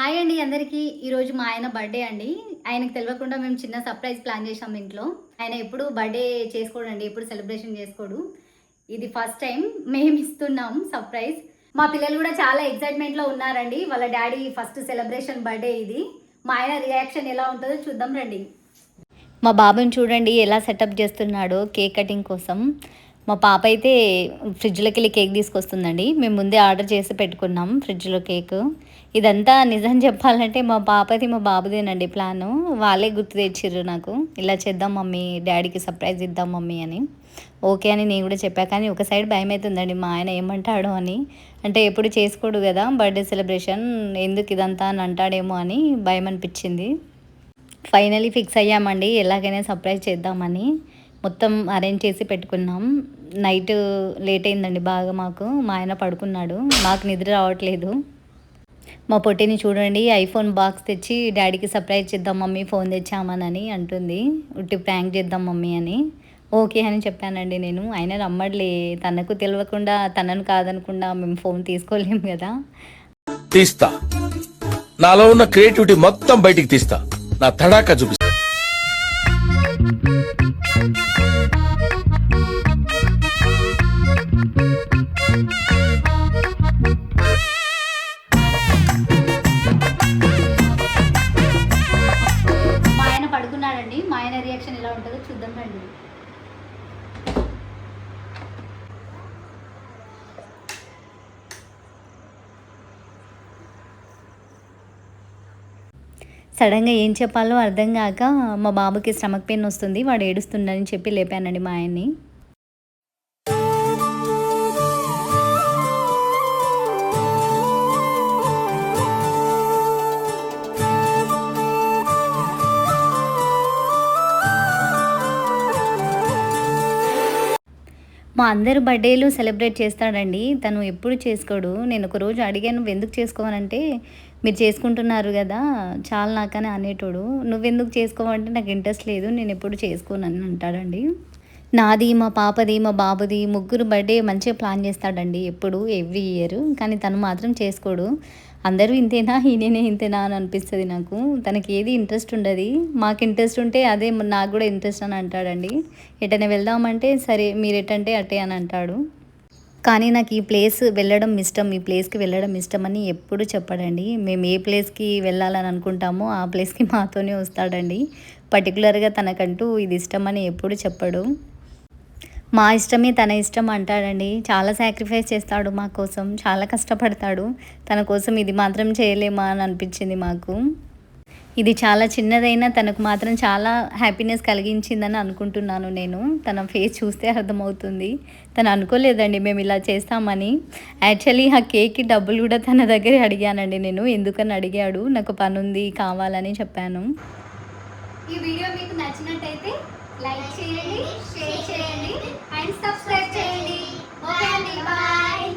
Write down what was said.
Hi అండి అందరికీ. ఈరోజు మా ఆయన బర్త్డే అండి. ఆయనకు తెలియకుండా మేము చిన్న సర్ప్రైజ్ ప్లాన్ చేసాం ఇంట్లో. ఆయన ఎప్పుడు బర్త్డే చేసుకోడండి, ఎప్పుడు సెలబ్రేషన్ చేసుకోడు. ఇది ఫస్ట్ టైం మేము ఇస్తున్నాం సర్ప్రైజ్. మా పిల్లలు కూడా చాలా ఎక్సైట్మెంట్లో ఉన్నారండి. వాళ్ళ డాడీ ఫస్ట్ సెలబ్రేషన్ బర్త్డే ఇది. మా ఆయన రియాక్షన్ ఎలా ఉంటుందో చూద్దాం రండి. మా బాబుని చూడండి ఎలా సెటప్ చేస్తున్నాడో కేక్ కటింగ్ కోసం. మా పాప అయితే ఫ్రిడ్జ్లోకి వెళ్ళి కేక్ తీసుకొస్తుందండి. మేము ముందే ఆర్డర్ చేసి పెట్టుకున్నాం ఫ్రిడ్జ్లో కేక్. ఇదంతా నిజం చెప్పాలంటే మా పాపది మా బాబుదేనండి ప్లాను. వాళ్ళే గుర్తు తెచ్చిర్రు నాకు, ఇలా చేద్దాం మమ్మీ, డాడీకి సర్ప్రైజ్ ఇద్దాం మమ్మీ అని. ఓకే అని నేను కూడా చెప్పా. కానీ ఒక సైడ్ భయం అవుతుందండి మా ఆయన ఏమంటాడో అని. అంటే ఎప్పుడు చేసుకోడు కదా బర్త్డే సెలబ్రేషన్, ఎందుకు ఇదంతా అని అంటాడేమో అని భయం అనిపించింది. ఫైనలీ ఫిక్స్ అయ్యామండి, ఎలాగైనా సర్ప్రైజ్ చేద్దామని. మొత్తం అరేంజ్ చేసి పెట్టుకున్నాం. నైట్ లేట్ అయిందండి బాగా మాకు. మా ఆయన పడుకున్నాడు, నాకు నిద్ర రావట్లేదు. మా పొట్టిని చూడండి ఐఫోన్ బాక్స్ తెచ్చి డాడీకి సర్ప్రైజ్ చేద్దాం మమ్మీ, ఫోన్ తెచ్చామనని అంటుంది. ఉట్టి ప్రాంక్ చేద్దాం మమ్మీ అని. ఓకే అని చెప్పానండి నేను. ఆయన నమ్మట్లే, తనకు తెలియకుండా తనను కాదనకుండా మేము ఫోన్ తీసుకోలేము కదా. తీస్తా, నాలో ఉన్న క్రియేటివిటీ మొత్తం బయటికి తీస్తా, నా తడాకా చూపిస్తా. మా ఆయన పడుకున్నాడండి. మా ఆయన రియాక్షన్ ఎలా ఉంటుందో చూద్దాం రండి. సడన్గా ఏం చెప్పాలో అర్థం కాక మా బాబుకి స్టమక్ పెయిన్ వస్తుంది, వాడు ఏడుస్తుండని చెప్పి లేపానండి మా ఆయన్ని. మా అందరు బర్త్డేలు సెలబ్రేట్ చేస్తాడండి, తను ఎప్పుడు చేసుకోడు. నేను ఒకరోజు అడిగాను, నువ్వు ఎందుకు చేసుకోవనంటే, మీరు చేసుకుంటున్నారు కదా చాలా నాకని అనేటోడు. నువ్వెందుకు చేసుకోవంటే నాకు ఇంట్రెస్ట్ లేదు, నేను ఎప్పుడు చేసుకోనని అంటాడండి. నాది, మా పాపది, మా బాబుది ముగ్గురు బర్త్డే మంచిగా ప్లాన్ చేస్తాడండి ఎప్పుడు, ఎవ్రీ ఇయర్. కానీ తను మాత్రం చేసుకోడు. అందరూ ఇంతేనా, ఈయననే ఇంతేనా అని అనిపిస్తుంది నాకు. తనకి ఏది ఇంట్రెస్ట్ ఉండదు. మాకు ఇంట్రెస్ట్ ఉంటే అదే నాకు కూడా ఇంట్రెస్ట్ అని అంటాడండి. ఎటైనా వెళ్దామంటే సరే మీరు ఎటంటే అటే అని అంటాడు. కానీ నాకు ఈ ప్లేస్ వెళ్ళడం ఇష్టం, ఈ ప్లేస్కి వెళ్ళడం ఇష్టం అని ఎప్పుడు చెప్పడండి. మేము ఏ ప్లేస్కి వెళ్ళాలని అనుకుంటామో ఆ ప్లేస్కి మాతోనే వస్తాడండి. పర్టికులర్గా తనకంటూ ఇది ఇష్టం అని ఎప్పుడు చెప్పడు. మా ఇష్టమే తన ఇష్టం అంటాడండి. చాలా సాక్రిఫైస్ చేస్తాడు మా కోసం, చాలా కష్టపడతాడు. తన కోసం ఇది మాత్రం చేయలేమా అని అనిపించింది మాకు. ఇది చాలా చిన్నదైనా తనకు మాత్రం చాలా హ్యాపీనెస్ కలిగించిందని అనుకుంటున్నాను నేను. తన ఫేస్ చూస్తే అర్థమవుతుంది. తను అనుకోలేదండి మేము ఇలా చేస్తామని. యాక్చువల్లీ ఆ కేక్కి డబ్బులు కూడా తన దగ్గరే అడిగానండి నేను. ఎందుకని అడిగాడు, నాకు పని ఉంది కావాలని చెప్పాను. ఈ వీడియో మీకు నచ్చినట్టయితే లైక్ చేయండి, షేర్ చేయండి అండ్ సబ్స్క్రైబ్ చేయండి. ఓకే అండి, బాయ్.